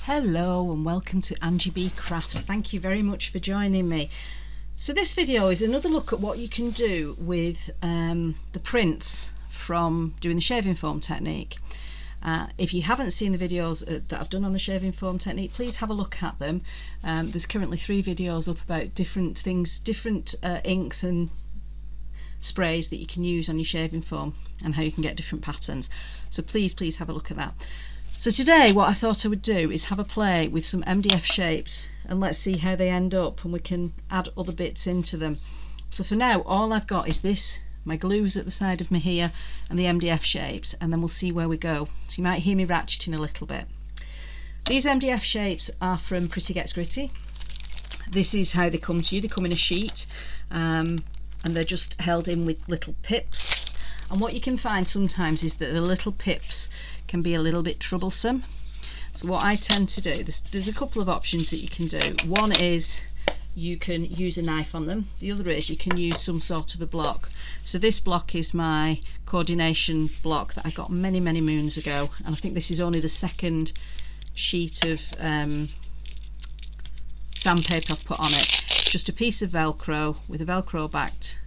Hello and welcome to Angie B Crafts. Thank you very much for joining me. So this video is another look at what you can do with the prints from doing the shaving foam technique. If you haven't seen the videos that I've done on the shaving foam technique, please have a look at them. There's currently 3 videos up about different things, different inks and sprays that you can use on your shaving foam and how you can get different patterns. So please have a look at that. So today what I thought I would do is have a play with some MDF shapes and let's see how they end up, and we can add other bits into them. So for now all I've got is this, my glues at the side of me here, and the MDF shapes, and then we'll see where we go. So you might hear me ratcheting a little bit. These MDF shapes are from Pretty Gets Gritty. This is how they come to you. They come in a sheet and they're just held in with little pips. And what you can find sometimes is that the little pips can be a little bit troublesome. So what I tend to do, there's a couple of options that you can do. One is you can use a knife on them. The other is you can use some sort of a block. So this block is my coordination block that I got many moons ago, and I think this is only the second sheet of sandpaper I've put on it. It's just a piece of Velcro with a Velcro backed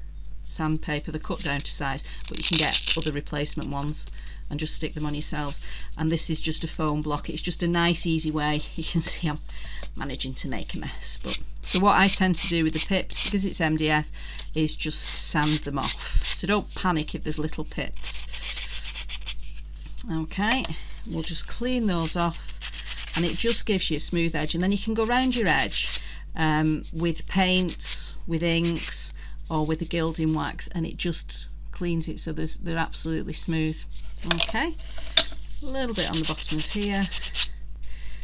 sandpaper. They're cut down to size, but you can get other replacement ones and just stick them on yourselves. And this is just a foam block. It's just a nice easy way. You can see I'm managing to make a mess, but so what I tend to do with the pips, because it's MDF, is just sand them off. So don't panic if there's little pips. Okay, we'll just clean those off, and it just gives you a smooth edge, and then you can go around your edge with paints, with inks, or with a gilding wax, and it just cleans it so they're absolutely smooth. Okay, a little bit on the bottom of here.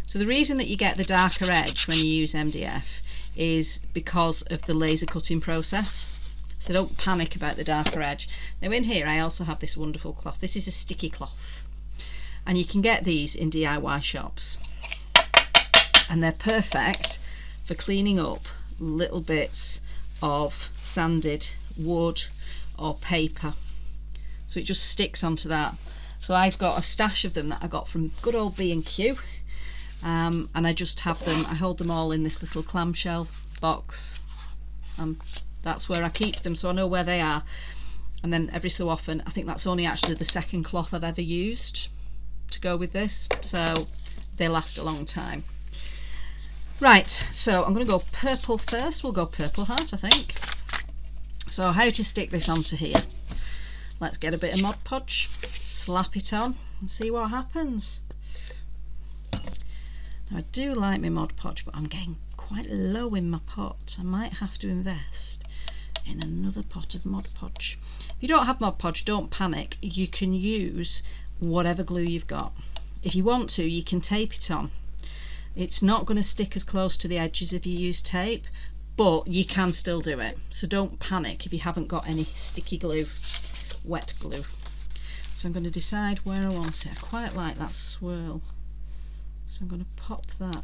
So the reason that you get the darker edge when you use MDF is because of the laser cutting process. So don't panic about the darker edge. Now in here I also have this wonderful cloth. This is a sticky cloth, and you can get these in DIY shops, and they're perfect for cleaning up little bits of sanded wood or paper. So it just sticks onto that. So I've got a stash of them that I got from good old B&Q, and I just have them, I hold them all in this little clamshell box. That's where I keep them, so I know where they are. And then every so often, I think that's only actually the second cloth I've ever used to go with this, so they last a long time. Right, so I'm going to go purple first. We'll go Purple Heart, I think. So how to stick this onto here. Let's get a bit of Mod Podge, slap it on and see what happens. Now I do like my Mod Podge, but I'm getting quite low in my pot. I might have to invest in another pot of Mod Podge. If you don't have Mod Podge, don't panic. You can use whatever glue you've got. If you want to, you can tape it on. It's not going to stick as close to the edges if you use tape, but you can still do it. So don't panic if you haven't got any sticky glue, wet glue. So I'm going to decide where I want it. I quite like that swirl. So I'm going to pop that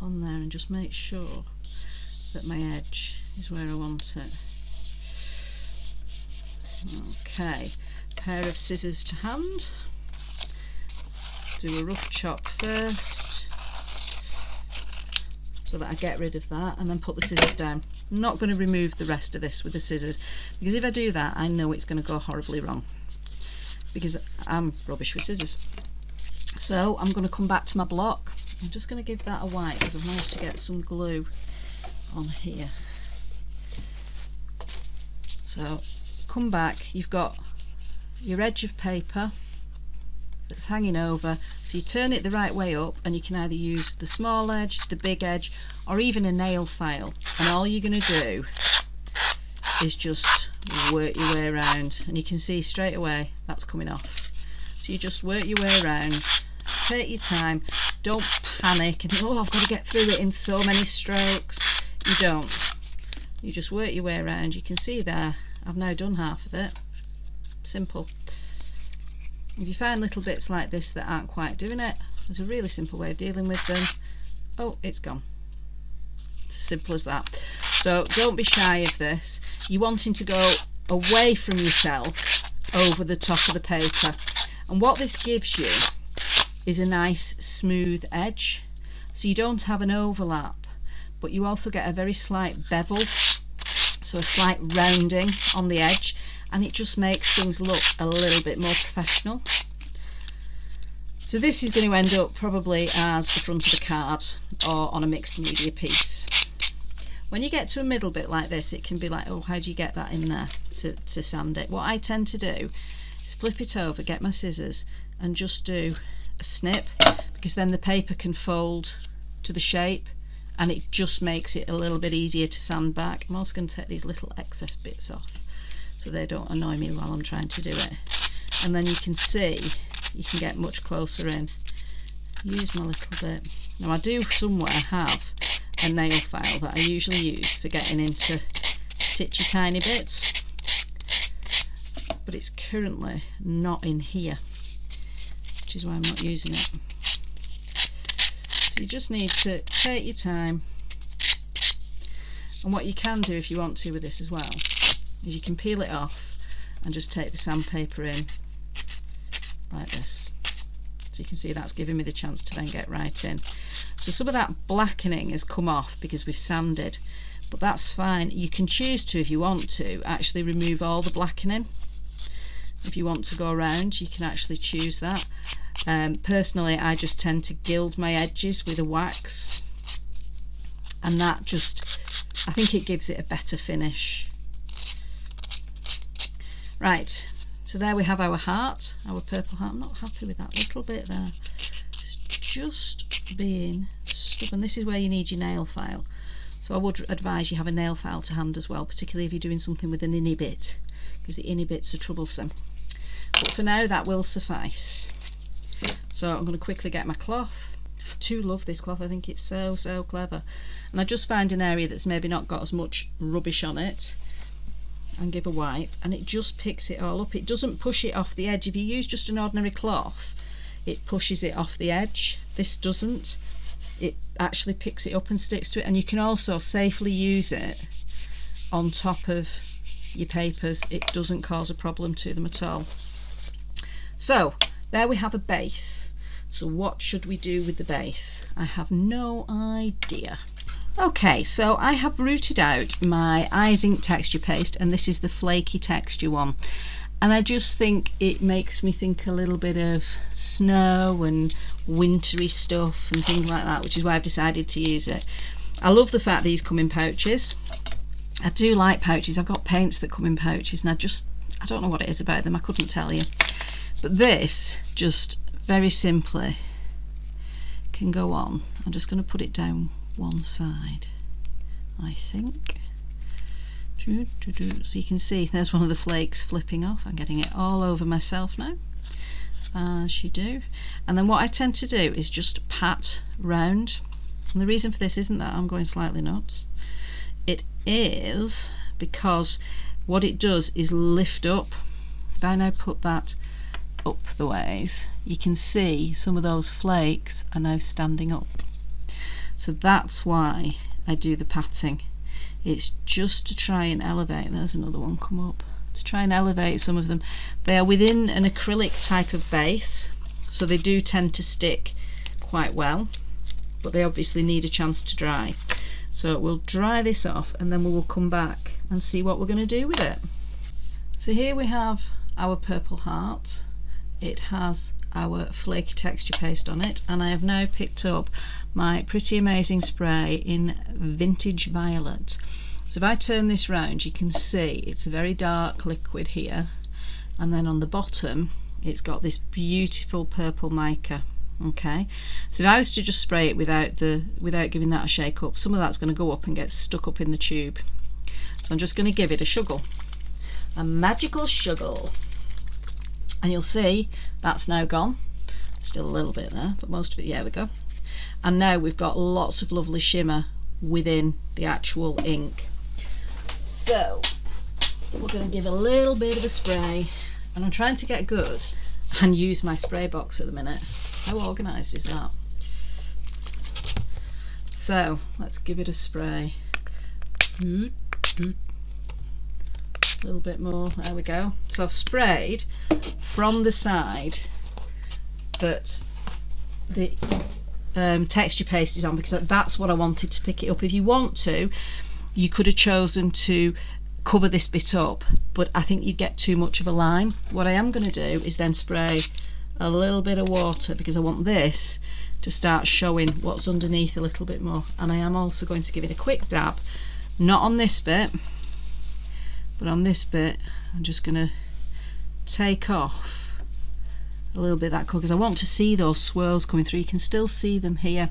on there and just make sure that my edge is where I want it. Okay, pair of scissors to hand. Do a rough chop first, so that I get rid of that, and then put the scissors down. I'm not going to remove the rest of this with the scissors, because if I do that I know it's going to go horribly wrong, because I'm rubbish with scissors. So I'm going to come back to my block. I'm just going to give that a wipe because I've managed to get some glue on here. So come back, you've got your edge of paper that's hanging over, so you turn it the right way up, and you can either use the small edge, the big edge, or even a nail file, and all you're going to do is just work your way around, and you can see straight away that's coming off. So you just work your way around, take your time, don't panic and think, oh, I've got to get through it in so many strokes. You don't. You just work your way around. You can see there I've now done half of it. Simple. If you find little bits like this that aren't quite doing it, there's a really simple way of dealing with them. Oh, it's gone. It's as simple as that. So don't be shy of this. You're wanting to go away from yourself over the top of the paper, and what this gives you is a nice smooth edge, so you don't have an overlap, but you also get a very slight bevel, so a slight rounding on the edge, and it just makes things look a little bit more professional. So this is going to end up probably as the front of the card or on a mixed media piece. When you get to a middle bit like this, it can be like, oh, how do you get that in there to sand it? What I tend to do is flip it over, get my scissors, and just do a snip, because then the paper can fold to the shape and it just makes it a little bit easier to sand back. I'm also going to take these little excess bits off so they don't annoy me while I'm trying to do it. And then you can see, you can get much closer in. Use my little bit. Now I do somewhere have a nail file that I usually use for getting into stitchy tiny bits, but it's currently not in here, which is why I'm not using it. So you just need to take your time, and what you can do if you want to with this as well is you can peel it off and just take the sandpaper in like this. So you can see that's giving me the chance to then get right in. So some of that blackening has come off because we've sanded, but that's fine. You can choose to, if you want to, actually remove all the blackening. If you want to go around, you can actually choose that. Personally, I just tend to gild my edges with a wax, and that just, I think it gives it a better finish. Right. So there we have our heart, our purple heart. I'm not happy with that little bit there. It's just being stubborn. This is where you need your nail file. So I would advise you have a nail file to hand as well, particularly if you're doing something with an innie bit, because the innie bits are troublesome. But for now, that will suffice. So I'm going to quickly get my cloth. I do love this cloth. I think it's so clever. And I just find an area that's maybe not got as much rubbish on it, and give a wipe, and it just picks it all up. It doesn't push it off the edge. If you use just an ordinary cloth, it pushes it off the edge. This doesn't. It actually picks it up and sticks to it, and you can also safely use it on top of your papers. It doesn't cause a problem to them at all. So there we have a base. So what should we do with the base? I have no idea. Okay, so I have rooted out my Izink texture paste, and this is the Flakey texture one, and I just think it makes me think a little bit of snow and wintry stuff and things like that, which is why I've decided to use it. I love the fact these come in pouches. I do like pouches. I've got paints that come in pouches, and I don't know what it is about them. I couldn't tell you, but this just very simply can go on. I'm just going to put it down one side, I think. So you can see there's one of the flakes flipping off. I'm getting it all over myself now, as you do. And then what I tend to do is just pat round, and the reason for this isn't that I'm going slightly nuts. It is because what it does is lift up. If I now put that up the ways, you can see some of those flakes are now standing up. So that's why I do the patting. It's just to try and elevate, there's another one come up, to try and elevate some of them. They are within an acrylic type of base, so they do tend to stick quite well, but they obviously need a chance to dry. So we'll dry this off, and then we will come back and see what we're going to do with it. So here we have our purple heart. It has our Flakey texture paste on it, and I have now picked up my Pretty Amazing spray in Vintage Violet. So if I turn this round, you can see it's a very dark liquid here, and then on the bottom it's got this beautiful purple mica. Okay, so if I was to just spray it without giving that a shake up, some of that's going to go up and get stuck up in the tube. So I'm just going to give it a shuggle, a magical shuggle. And you'll see that's now gone. Still a little bit there, but most of it, yeah, we go. And now we've got lots of lovely shimmer within the actual ink. So we're going to give a little bit of a spray, and I'm trying to get good and use my spray box at the minute. How organised is that? So let's give it a spray. A little bit more, there we go. So I've sprayed from the side that the texture paste is on, because that's what I wanted to pick it up. If you want to, you could have chosen to cover this bit up, but I think you get too much of a line. What I am going to do is then spray a little bit of water, because I want this to start showing what's underneath a little bit more. And I am also going to give it a quick dab, not on this bit, but on this bit. I'm just going to take off a little bit of that colour, because I want to see those swirls coming through. You can still see them here.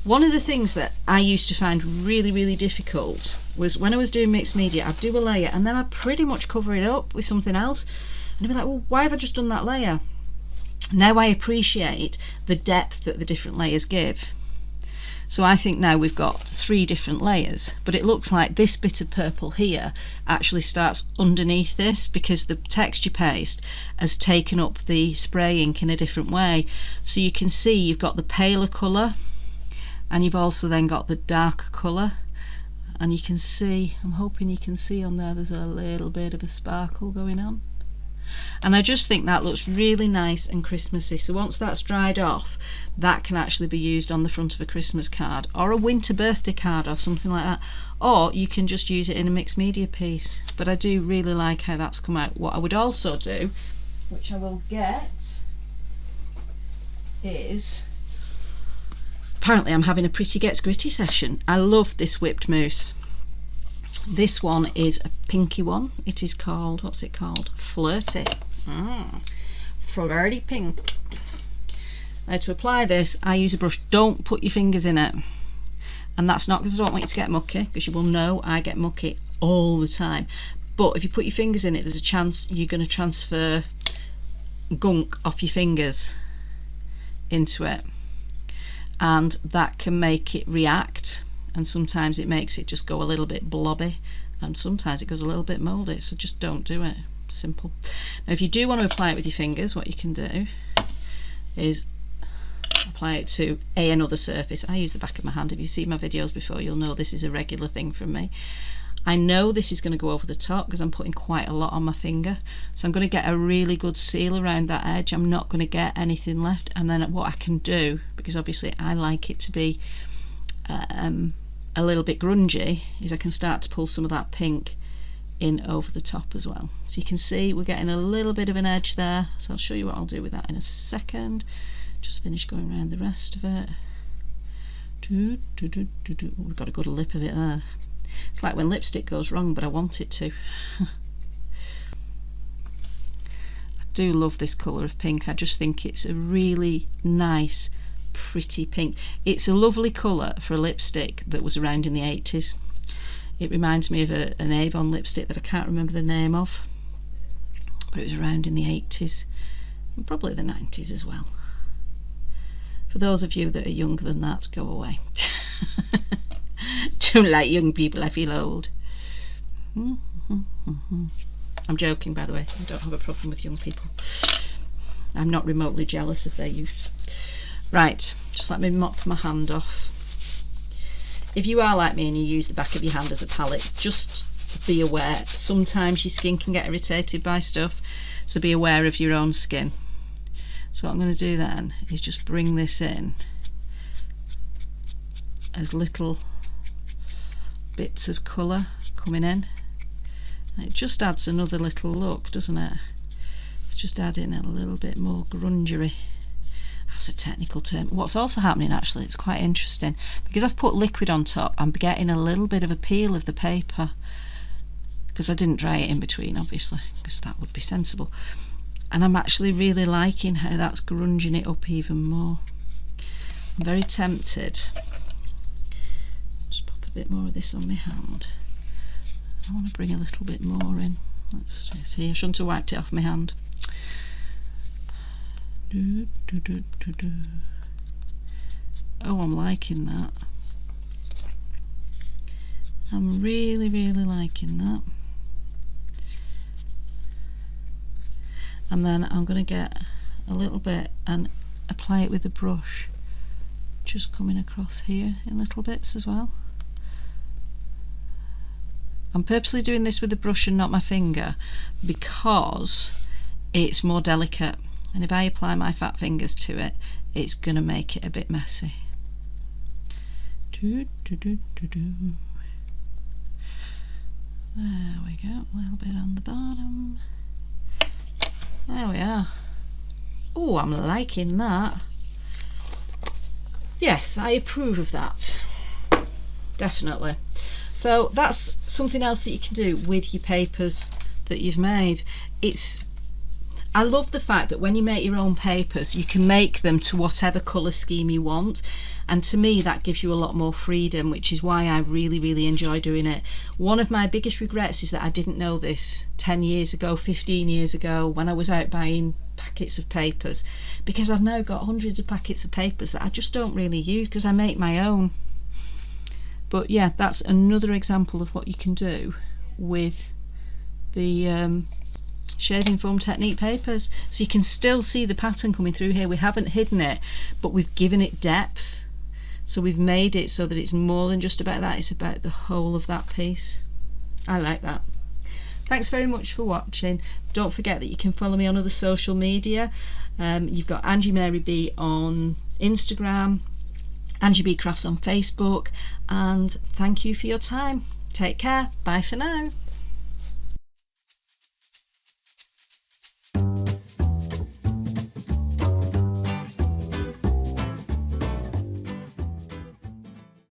One of the things that I used to find really difficult was when I was doing mixed media, I'd do a layer and then I'd pretty much cover it up with something else, and I'd be like, well, why have I just done that layer? Now I appreciate the depth that the different layers give. So I think now we've got 3 different layers, but it looks like this bit of purple here actually starts underneath this, because the texture paste has taken up the spray ink in a different way. So you can see you've got the paler colour, and you've also then got the darker colour, and you can see, I'm hoping you can see on there, there's a little bit of a sparkle going on. And I just think that looks really nice and Christmassy. So once that's dried off, that can actually be used on the front of a Christmas card or a winter birthday card or something like that, or you can just use it in a mixed media piece. But I do really like how that's come out. What I would also do, which I will get, is, apparently I'm having a Pretty Gets Gritty session. I love this whipped mousse. This one is a pinky one. It is called, what's it called? Flirty. Flirty pink. Now to apply this, I use a brush. Don't put your fingers in it. And that's not because I don't want you to get mucky, because you will know I get mucky all the time. But if you put your fingers in it, there's a chance you're going to transfer gunk off your fingers into it. And that can make it react. And sometimes it makes it just go a little bit blobby, and sometimes it goes a little bit mouldy, so just don't do it. Simple. Now if you do want to apply it with your fingers, what you can do is apply it to another surface. I use the back of my hand. If you've seen my videos before, you'll know this is a regular thing from me. I know this is going to go over the top because I'm putting quite a lot on my finger, so I'm going to get a really good seal around that edge. I'm not going to get anything left. And then what I can do, because obviously I like it to be a little bit grungy, is I can start to pull some of that pink in over the top as well. So you can see we're getting a little bit of an edge there, so I'll show you what I'll do with that in a second. Just finish going around the rest of it. We've got a good lip of it there. It's like when lipstick goes wrong, but I want it to. I do love this colour of pink. I just think it's a really nice, pretty pink. It's a lovely colour for a lipstick that was around in the 80s. It reminds me of an Avon lipstick that I can't remember the name of, but it was around in the 80s and probably the 90s as well. For those of you that are younger than that, go away. Don't like young people, I feel old. I'm joking, by the way. I don't have a problem with young people. I'm not remotely jealous of their youth. Right, just let me mop my hand off. If you are like me and you use the back of your hand as a palette, just be aware. Sometimes your skin can get irritated by stuff, so be aware of your own skin. So what I'm going to do then is just bring this in as little bits of colour coming in. And it just adds another little look, doesn't it? It's just adding a little bit more grungery. That's a technical term. What's also happening, actually, it's quite interesting, because I've put liquid on top, I'm getting a little bit of a peel of the paper, because I didn't dry it in between, obviously, because that would be sensible. And I'm actually really liking how that's grunging it up even more. I'm very tempted. Just pop a bit more of this on my hand. I want to bring a little bit more in. Let's see, I shouldn't have wiped it off my hand. Oh, I'm liking that. I'm really liking that. And then I'm going to get a little bit and apply it with the brush, just coming across here in little bits as well. I'm purposely doing this with the brush and not my finger because it's more delicate. and if I apply my fat fingers to it, it's gonna make it a bit messy. There we go, a little bit on the bottom. There we are. Oh, I'm liking that. Yes, I approve of that. Definitely. So that's something else that you can do with your papers that you've made. I love the fact that when you make your own papers, you can make them to whatever colour scheme you want, and to me that gives you a lot more freedom, which is why I really enjoy doing it. One of my biggest regrets is that I didn't know this 10 years ago, 15 years ago, when I was out buying packets of papers, because I've now got hundreds of packets of papers that I just don't really use because I make my own. But yeah, that's another example of what you can do with the shaving foam technique papers. So you can still see the pattern coming through here. We haven't hidden it, but we've given it depth. So we've made it so that it's more than just about that, it's about the whole of that piece. I like that. Thanks very much for watching. Don't forget that you can follow me on other social media. You've got Angie Mary B on Instagram, Angie B Crafts on Facebook, and thank you for your time. Take care. Bye for now.